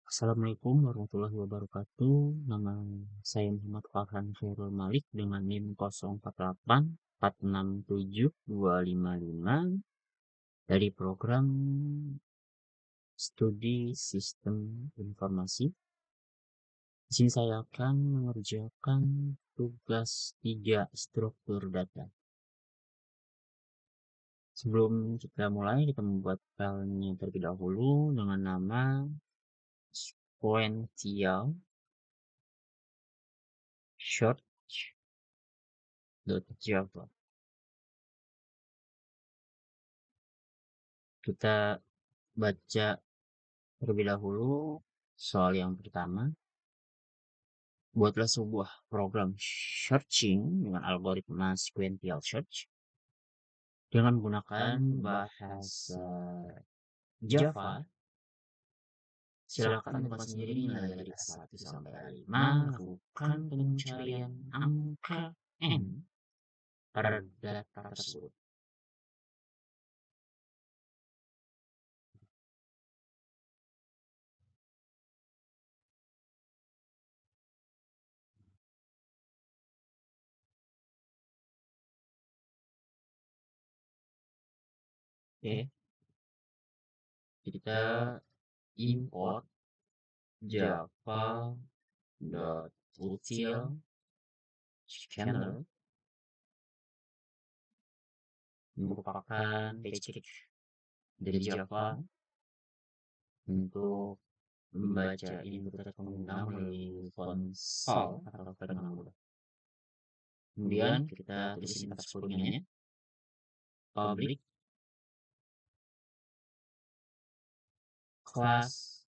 Assalamualaikum warahmatullahi wabarakatuh. Nama saya Muhammad Farhan Khairul Malik dengan NIM 048467255 dari program Studi Sistem Informasi. Di sini saya akan mengerjakan tugas 3 struktur data. Sebelum kita mulai, kita membuat filenya terlebih dahulu dengan nama sequential search.java. Kita baca terlebih dahulu soal yang pertama. Buatlah sebuah program searching dengan algoritma sequential search dengan menggunakan bahasa Java. Silakan temukan sendiri nilai dari A1 sampai A5, lakukan pencarian angka N pada data tersebut. Oke, kita import java.util scanner merupakan package dari Java untuk membaca input pengguna melalui konsol atau dengan mudah. Kemudian kita tulis sintaks codingannya. Public class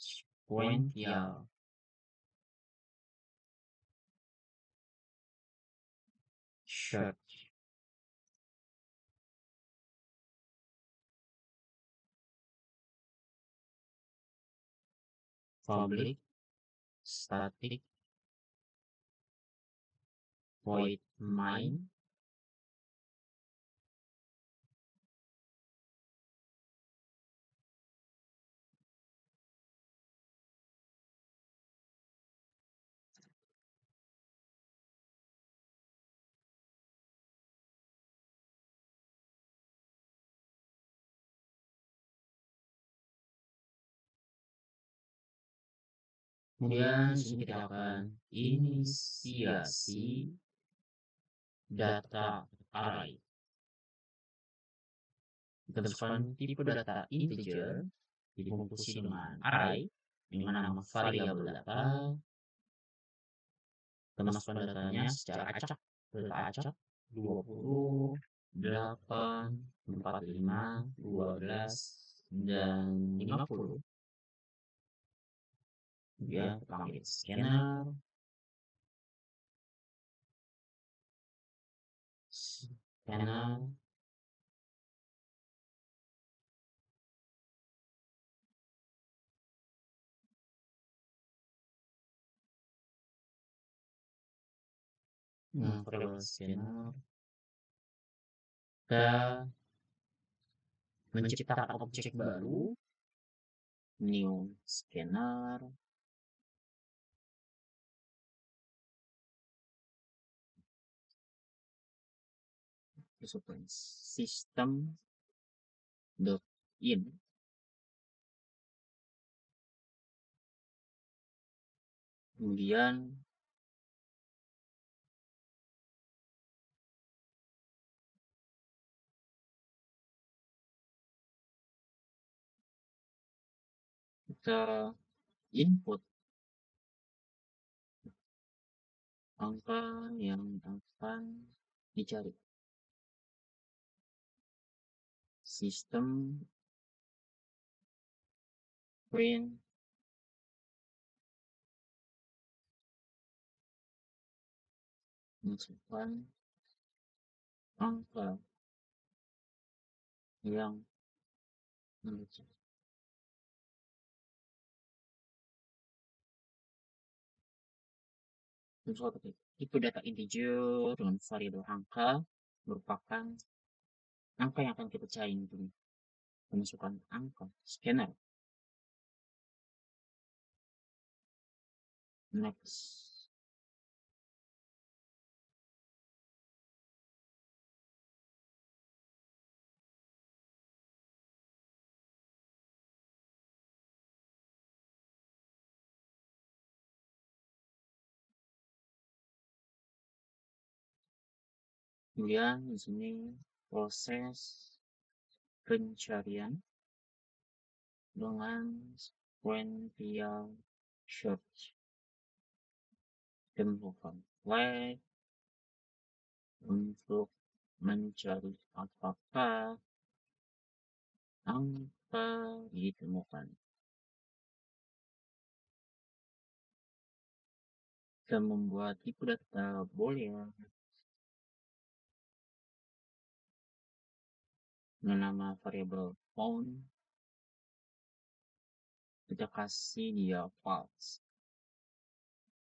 sequential search public static void main kemudian di sini kita akan inisiasi data array. Kita masukkan tipe data integer difungsi dengan array dengan nama variabel data. Kita masukkan datanya secara acak, data acak 20, 8, 45, 12, dan 50. Kemudian kita panggil scanner, variabel scanner. Kita menciptakan objek baru, new scanner. Masukkan system.in. Kemudian kita input angka yang akan dicari. Sistem print masukkan angka yang dicari. Tipe data integer dengan variabel angka merupakan angka yang akan kita cari. Masukkan angka scanner. Next. Kemudian di sini proses pencarian dengan sequential search. Temukan flag untuk mencari apakah angka ditemukan. Kita membuat tipe data boolean dengan nama variabel found. Kita kasih dia false.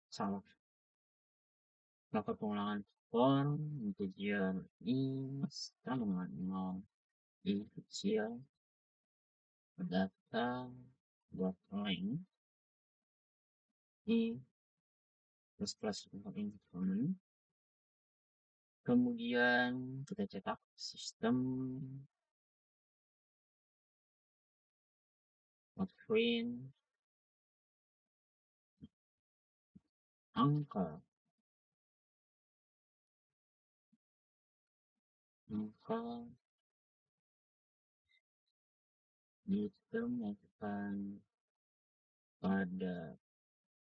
Salah. Maka pengulangan form integer is sama dengan 0 i kecil data dot length i plus increment. Kemudian kita cetak sistem print angka ditemukan pada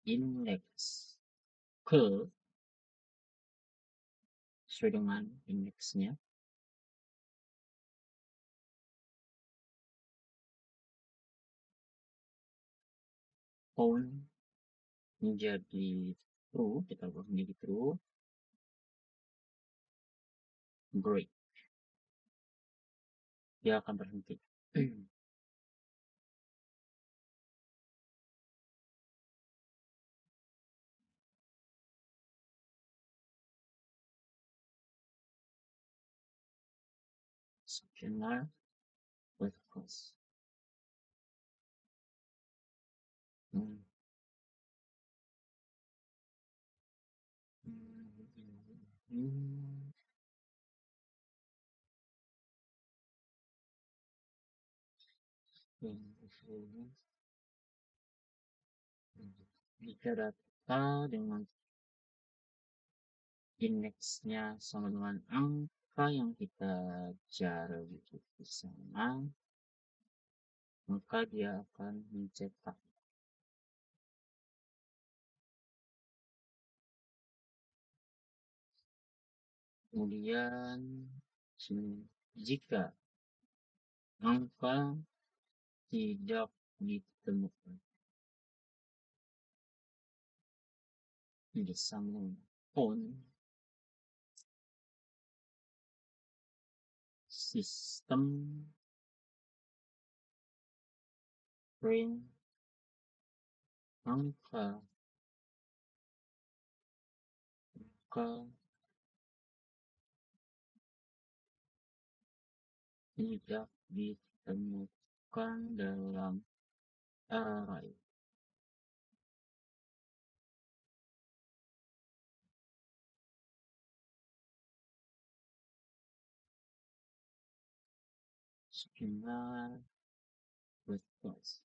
indeks ke sesuai dengan indeksnya found menjadi true, kita buat menjadi true, break, dia akan berhenti. Scanner with cross. Jika data dengan indeksnya sama dengan angka yang kita cari di sana, maka dia akan mencetak. Kemudian jika angka tidak ditemukan, disambung found sistem print angka tidak ditemukan dalam array. Scanner with cross.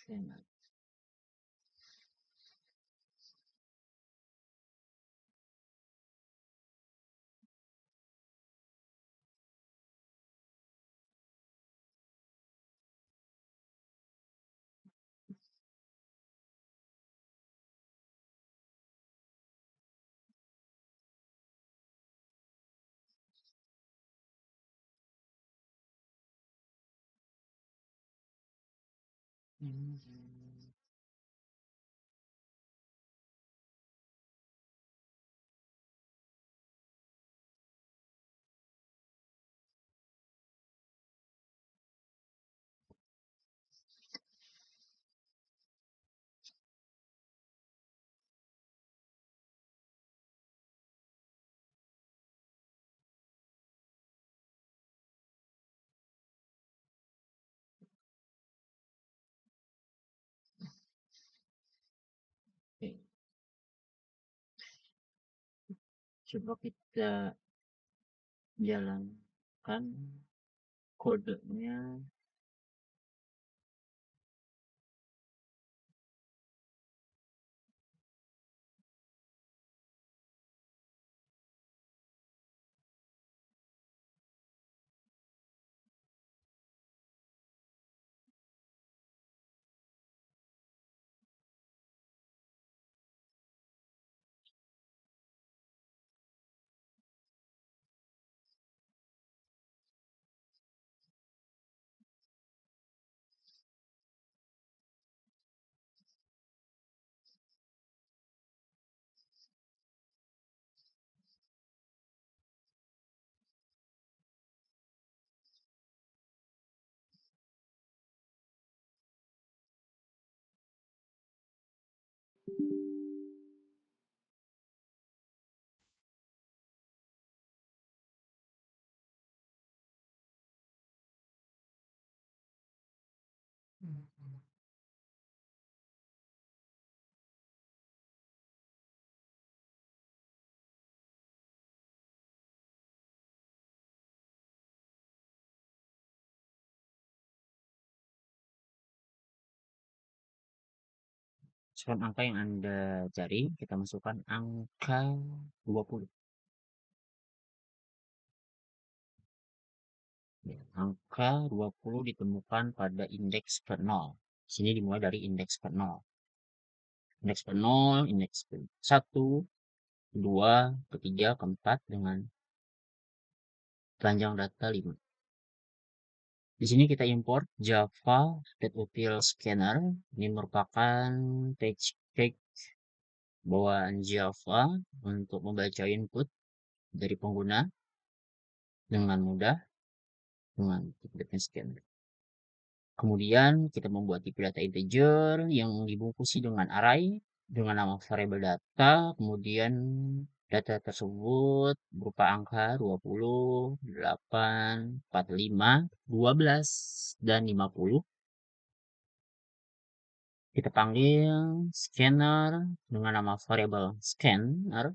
scanner. Oke, coba kita jalankan kodenya. Masukkan angka yang Anda cari, kita masukkan angka 20. Ya, angka 20 ditemukan pada indeks ke-0. Sini dimulai dari indeks ke-0. Indeks ke-0, indeks ke-1, ke-2, ke-3, ke-4 dengan telanjang data 5. Di sini kita import Java .util scanner. Ini merupakan tag bawaan Java untuk membaca input dari pengguna dengan mudah dengan tipe scanner. Kemudian kita membuat tipe data integer yang dibungkusi dengan array dengan nama variable data. Kemudian data tersebut berupa angka 20, 8, 45, 12, dan 50. Kita panggil scanner dengan nama variable scanner.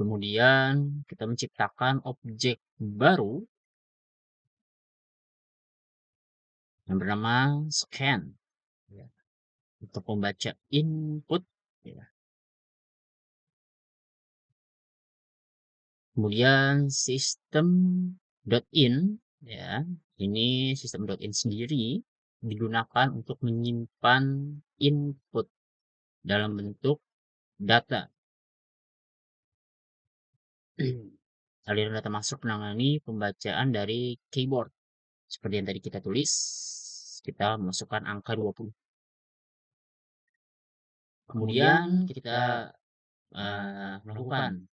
Kemudian kita menciptakan objek baru yang bernama scan, ya, untuk membaca input, ya. Kemudian system.in, ya, ini system.in sendiri digunakan untuk menyimpan input dalam bentuk data. Aliran data masuk menangani pembacaan dari keyboard. Seperti yang tadi kita tulis, kita masukkan angka 20. Kemudian kita melakukan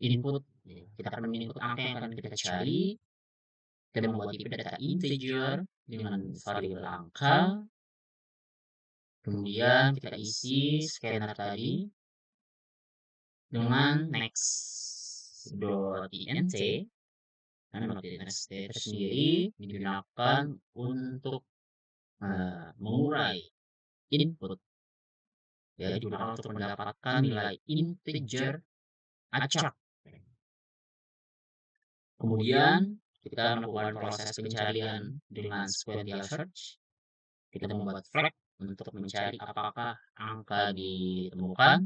input. Kita akan menginput angka yang akan kita cari. Kita membuat tipe data integer dengan variabel angka. Kemudian kita isi scanner tadi dengan next.int. Next tersendiri digunakan untuk mengurai input, ya, digunakan untuk mendapatkan nilai integer acak. Kemudian kita melakukan proses pencarian dengan sequential search. kita membuat flag untuk mencari apakah angka ditemukan.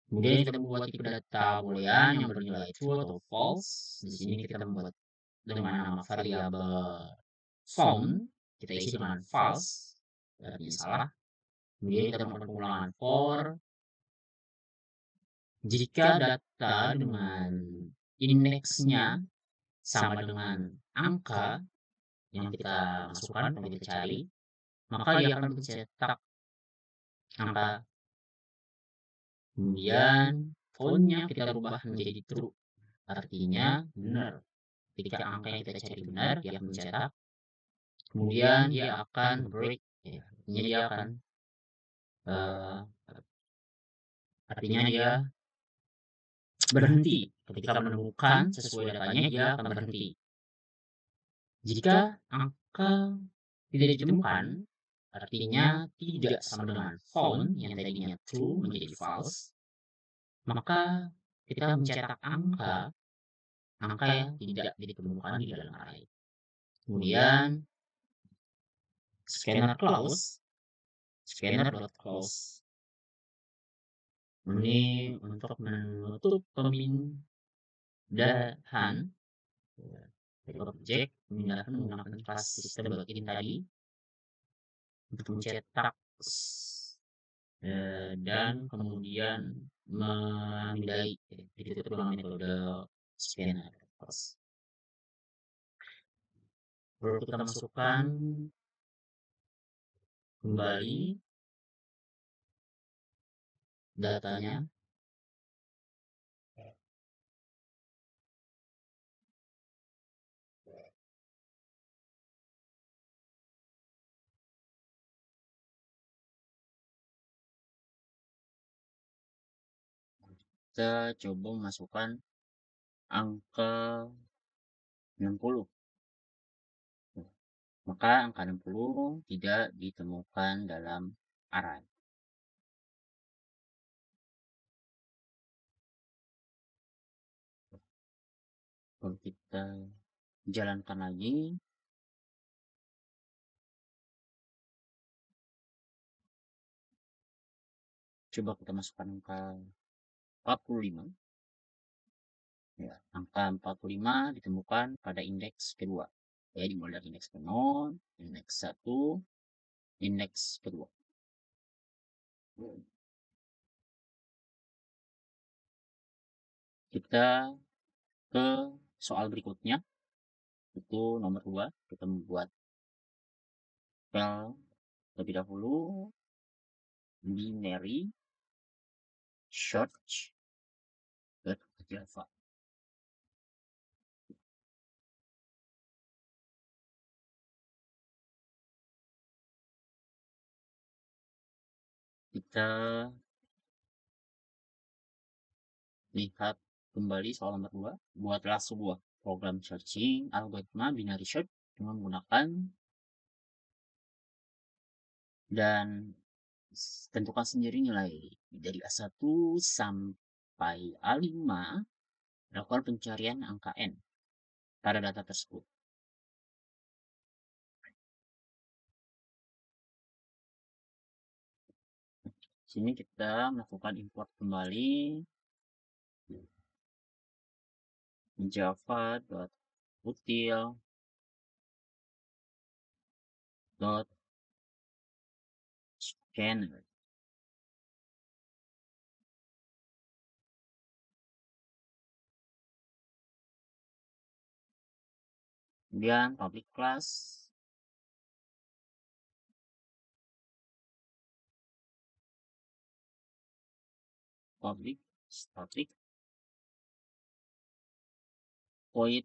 Kemudian kita membuat tipe data boolean yang bernilai true atau false. Di sini kita membuat dengan nama variabel found, kita isi dengan false, artinya salah. Kemudian kita melakukan pengulangan for jika data dengan indeksnya sama dengan angka yang kita masukkan atau kita cari, maka dia akan mencetak angka. Kemudian fontnya kita rubah menjadi true, artinya benar. Ketika angka yang kita cari benar, dia akan mencetak. Kemudian dia akan break, ya, artinya dia akan uh, artinya dia berhenti. Ketika menemukan sesuai datanya, dia akan berhenti. Jika angka tidak ditemukan, artinya tidak sama dengan found yang tadinya true menjadi false, maka kita mencetak angka yang tidak ditemukan di dalam array. Kemudian scanner close, scanner.close ini untuk menutup pemindahan dari objek, memindahkan menggunakan kelas sistem built-in tadi untuk mencetak dan kemudian memindai, ditutup dengan metode scanner. Lalu kita masukkan kembali datanya. Kita coba masukkan angka 60. Maka angka 60 tidak ditemukan dalam array. Kalau kita jalankan lagi, coba kita masukkan angka 45. Ya, angka 45 ditemukan pada indeks kedua. Ya, dimulai dari indeks ke-0, indeks 1, indeks kedua. Kita ke soal berikutnya, itu nomor 2. Kita membuat file terlebih dahulu, binary search Java. Kita lihat kembali soal nomor 2. Buatlah sebuah program searching algoritma binary search dengan menggunakan dan tentukan sendiri nilai dari A1 sampai A5, lakukan pencarian angka N pada data tersebut. Sini kita melakukan import kembali java.util.scanner. Kemudian public class public static void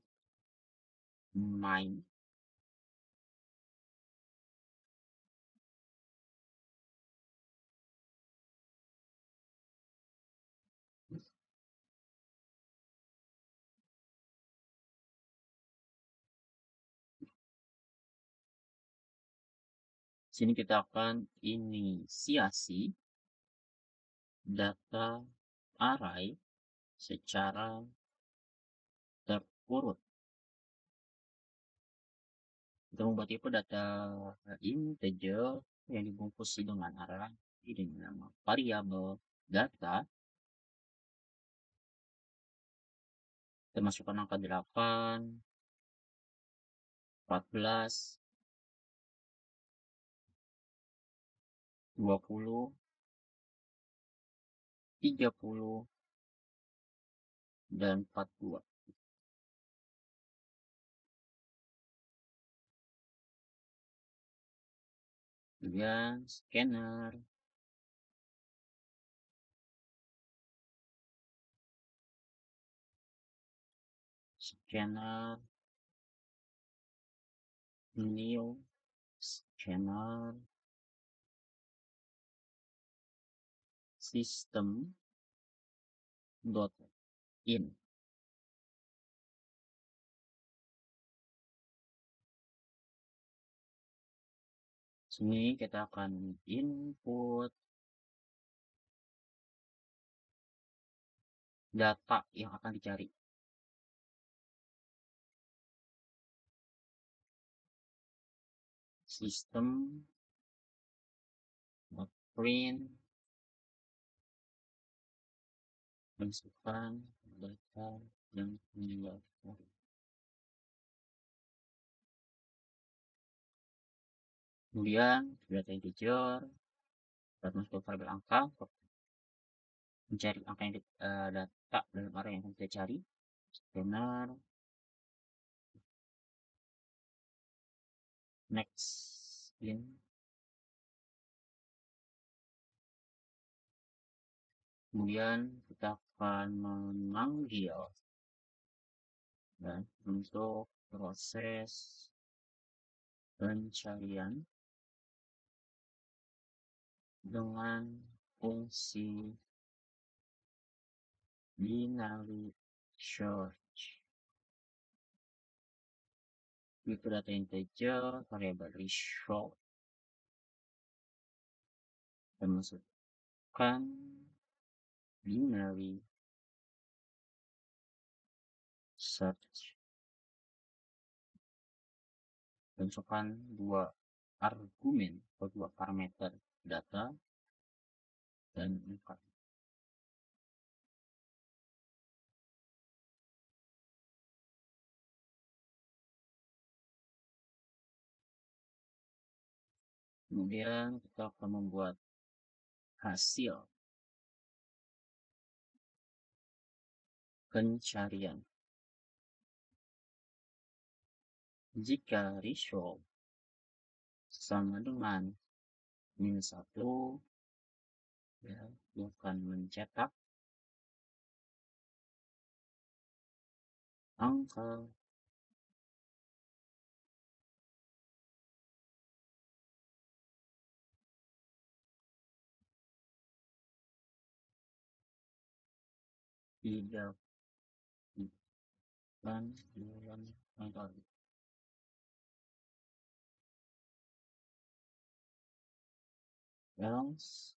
main. Sini kita akan inisiasi data array secara terurut. Kita membuat tipe data integer yang dibungkus dengan array dengan nama variabel data. Kita masukkan angka 8, 14, 20, 30, dan 42. Kemudian scanner, scanner, new, scanner, system dot in. Sini kita akan input data yang akan dicari. System dot print, masukkan data yang dicari. Kemudian data integer, kita masuk ke variabel angka, mencari angka yang data dalam array yang kita cari. Scanner, next in, kemudian kita akan memanggil dan untuk proses pencarian dengan fungsi binary search. Itu data integer, variabel result, dan masukkan binary search. Masukkan dua argumen atau dua parameter data dan angka. Kemudian kita akan membuat hasil pencarian. Jika result sama dengan -1, ya, akan mencetak angka tidak bukan dalam angka. Else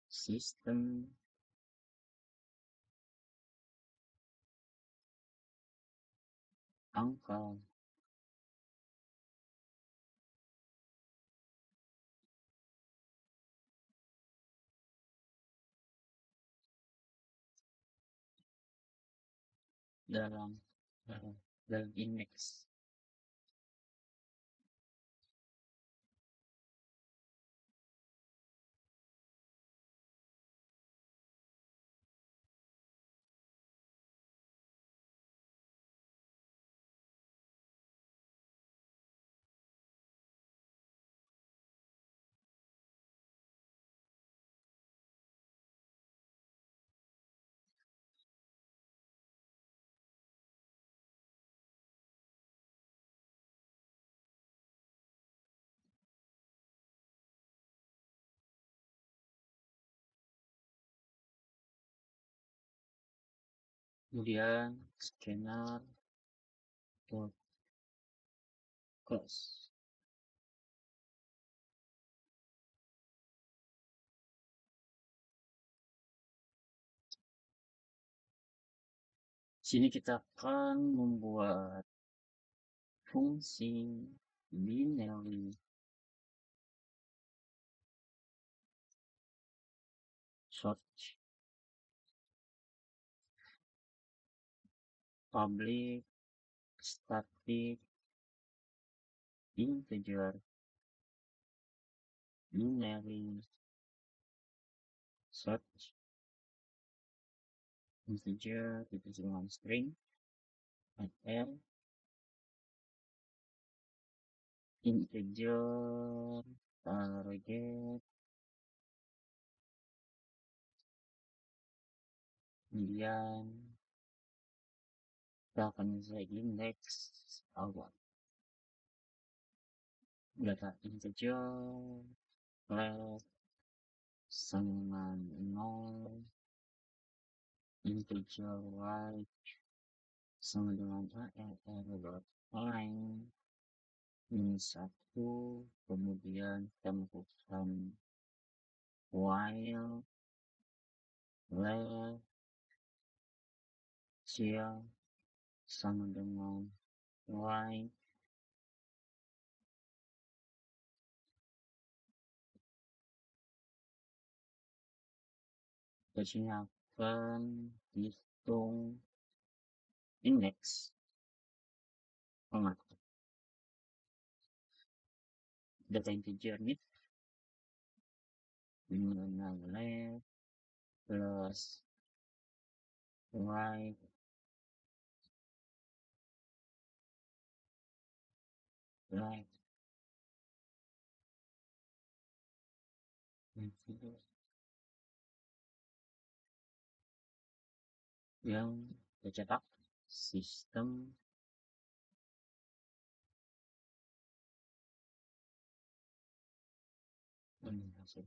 sistem angka dalam dalam indeks. Kemudian scanner dot close. Sini kita akan membuat fungsi binary search public static integer binary search integer dengan string fr integer target kemudian kita akan bisa index awal data integer left sama 0 integer right sama dengan line minus 1 kemudian kita melakukan while left shell sama dengan right di sini akan hitung indeks data integer nih dimana left plus right right yang tercetak sistem hasil.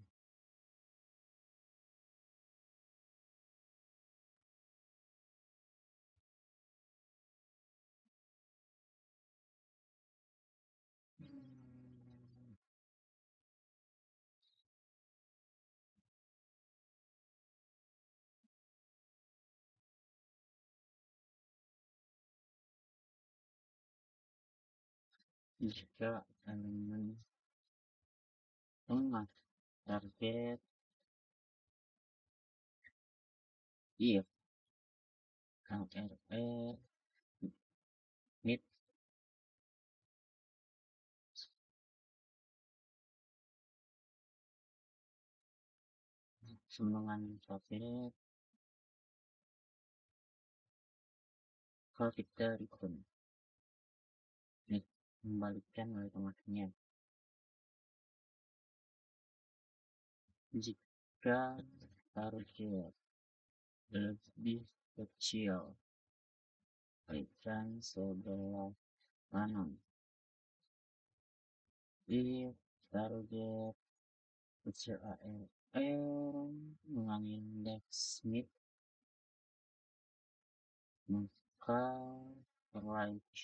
Jika elemen tengah target if LRR mid sama dengan target kalau kita return nih membalikkan oleh tengahnya jika target lebih kecil berikan sebelah kanan if target kecil AR mengindeks mid maka right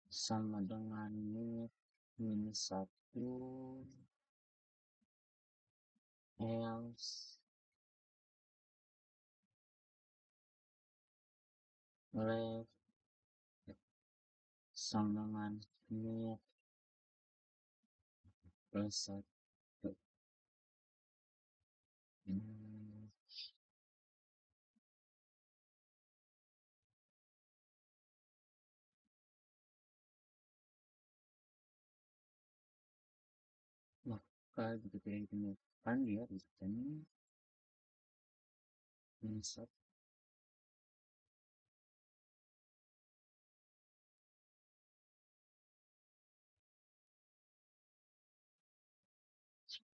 sama dengan mid minus 1 else left sama dengan mid plus 1 maka begitu yang ditemukan dia return minus 1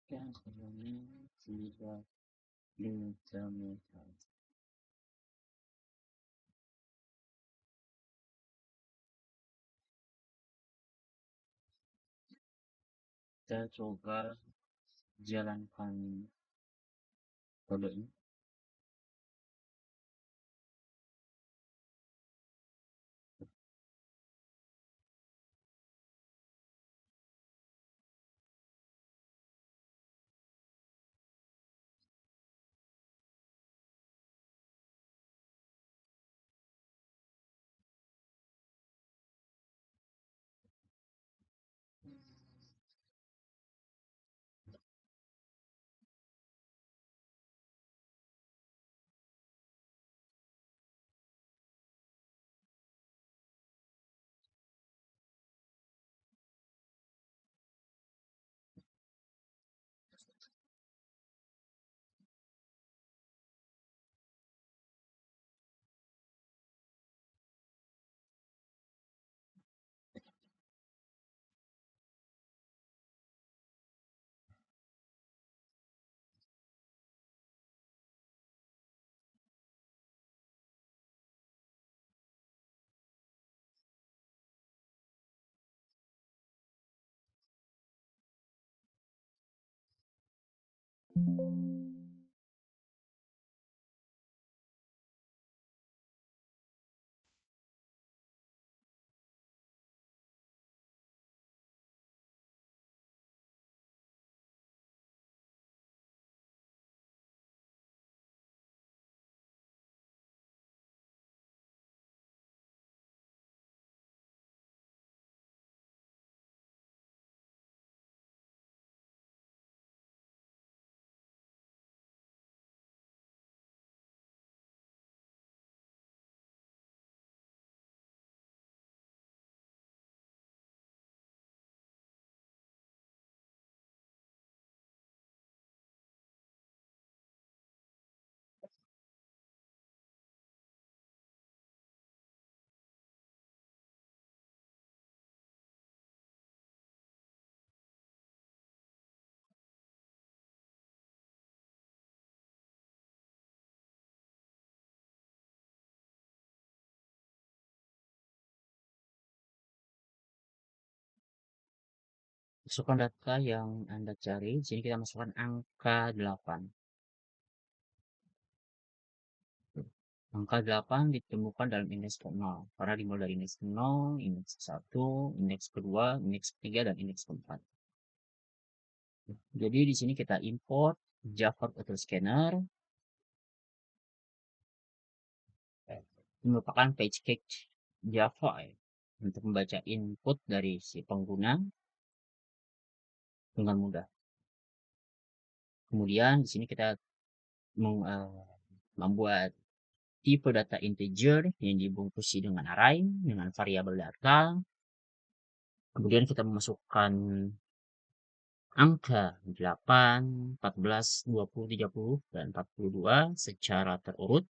jika elemen tidak ditemukan. Kita coba jalankan kode ini Masukkan data yang Anda cari. Di sini kita masukkan angka 8. Angka 8 ditemukan dalam indeks ke-0 karena dimulai dari indeks ke-0, indeks ke-1, indeks kedua, indeks ketiga, dan indeks keempat. Jadi di sini kita import Java Auto Scanner. Ini merupakan page cache Java ya, untuk membaca input dari si pengguna dengan mudah. Kemudian di sini kita membuat tipe data integer yang dibungkusi dengan array dengan variabel data. Kemudian kita memasukkan angka 8, 14, 20, 30, dan 42 secara terurut.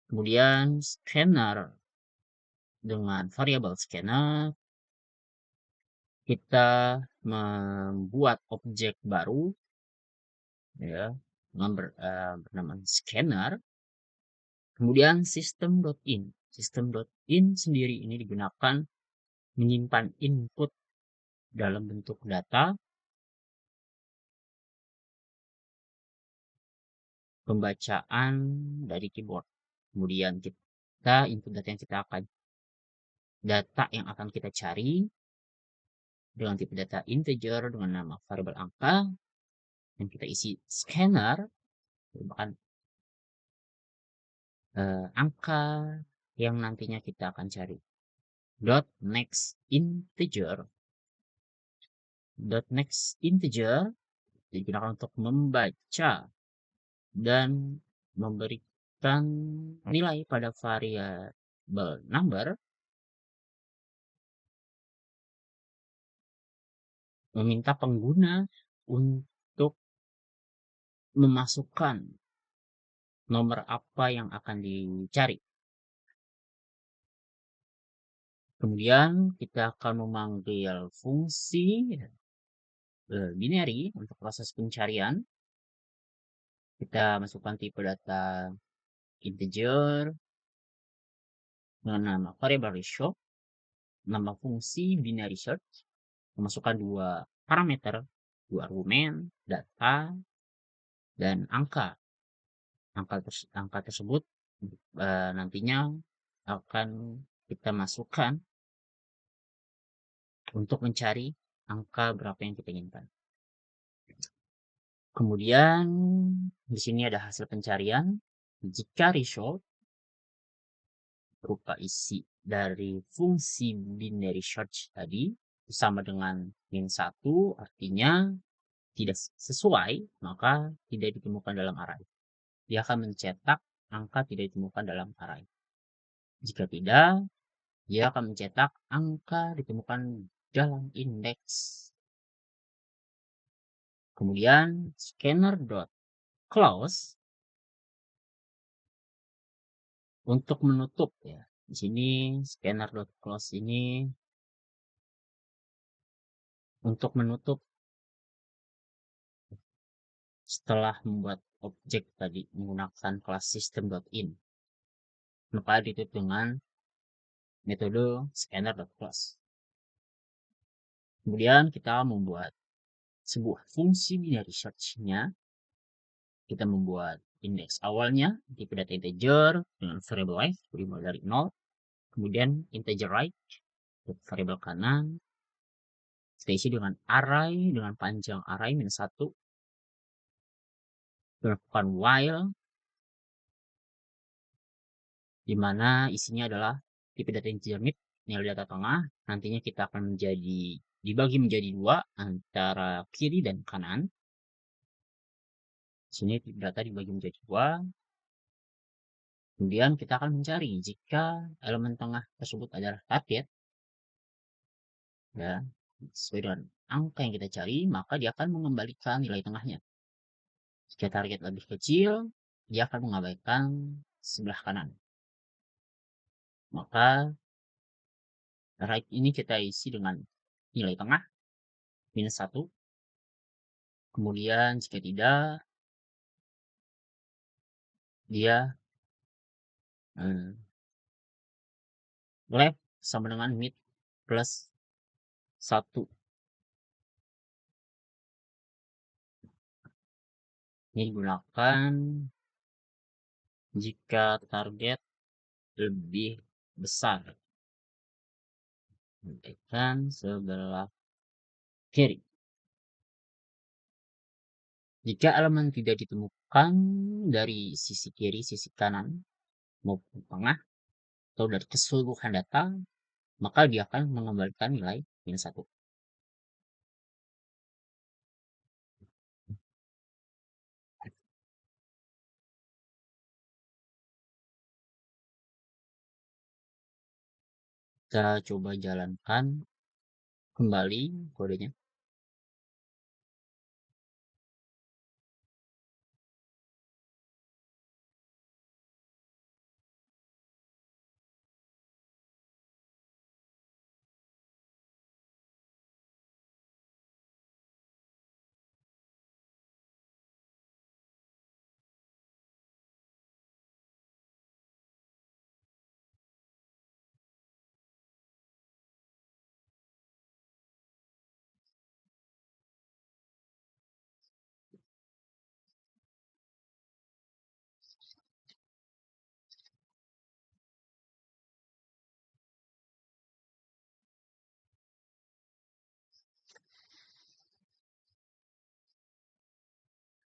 Kemudian scanner dengan variabel scanner kita membuat objek baru ya dengan bernama scanner. Kemudian system.in. System.in sendiri ini digunakan menyimpan input dalam bentuk data, pembacaan dari keyboard. Kemudian kita input data yang akan kita cari dengan tipe data integer dengan nama variabel angka yang kita isi scanner merupakan angka yang nantinya kita akan cari. Next integer digunakan untuk membaca dan memberikan nilai pada variabel number, meminta pengguna untuk memasukkan nomor apa yang akan dicari. Kemudian kita akan memanggil fungsi binary untuk proses pencarian. Kita masukkan tipe data integer dengan nama variable ratio, nama fungsi binary search, memasukkan dua parameter, dua argumen, data, dan angka. Angka tersebut nantinya akan kita masukkan untuk mencari angka berapa yang kita inginkan. Kemudian di sini ada hasil pencarian. Jika result berupa isi dari fungsi binary search tadi sama dengan -1, artinya tidak sesuai, maka tidak ditemukan dalam array. Dia akan mencetak angka tidak ditemukan dalam array. Jika tidak, dia akan mencetak angka ditemukan dalam indeks. Kemudian scanner.close untuk menutup ya. Di sini scanner.close ini untuk menutup setelah membuat objek tadi menggunakan kelas system.in. Maka ditutup dengan metode scanner.close. Kemudian kita membuat sebuah fungsi binary search-nya. Kita membuat indeks awalnya tipe data integer dengan variable left dimulai dari 0. Kemudian integer right variabel kanan kita isi dengan array dengan panjang array -1. Lakukan while di mana isinya adalah tipe data integer mid, nilai data tengah. Nantinya kita akan dibagi menjadi dua antara kiri dan kanan. Sini data dibagi menjadi dua. Kemudian kita akan mencari jika elemen tengah tersebut adalah target, ya, sesuai dengan angka yang kita cari, maka dia akan mengembalikan nilai tengahnya. Jika target lebih kecil, dia akan mengabaikan sebelah kanan. Maka right ini kita isi dengan nilai tengah -1. Kemudian jika tidak, dia left sama dengan mid plus 1. Ini digunakan jika target lebih besar dibandingkan sebelah kiri. Jika elemen tidak ditemukan dari sisi kiri, sisi kanan, maupun tengah, atau dari keseluruhan data, maka dia akan mengembalikan nilai -1. Kita coba jalankan kembali kodenya.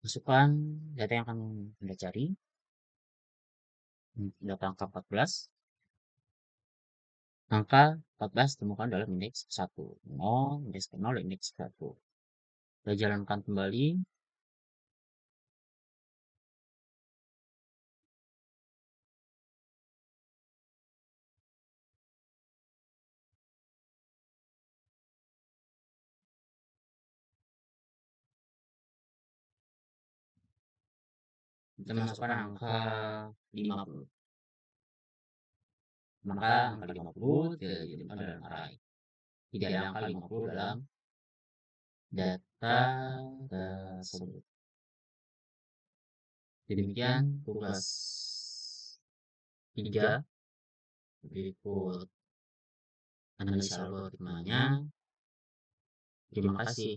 Masukkan data yang akan Anda cari, data angka 14. Angka 14 temukan dalam indeks 1, 0, indeks 0, dan indeks 1. Kita jalankan kembali. Kita masukkan angka 50. Maka angka 50 tidak ditemukan dalam array. Tidak ada angka 50 dalam data tersebut. Demikian tugas 3 berikut analisa algoritmanya. Terima kasih.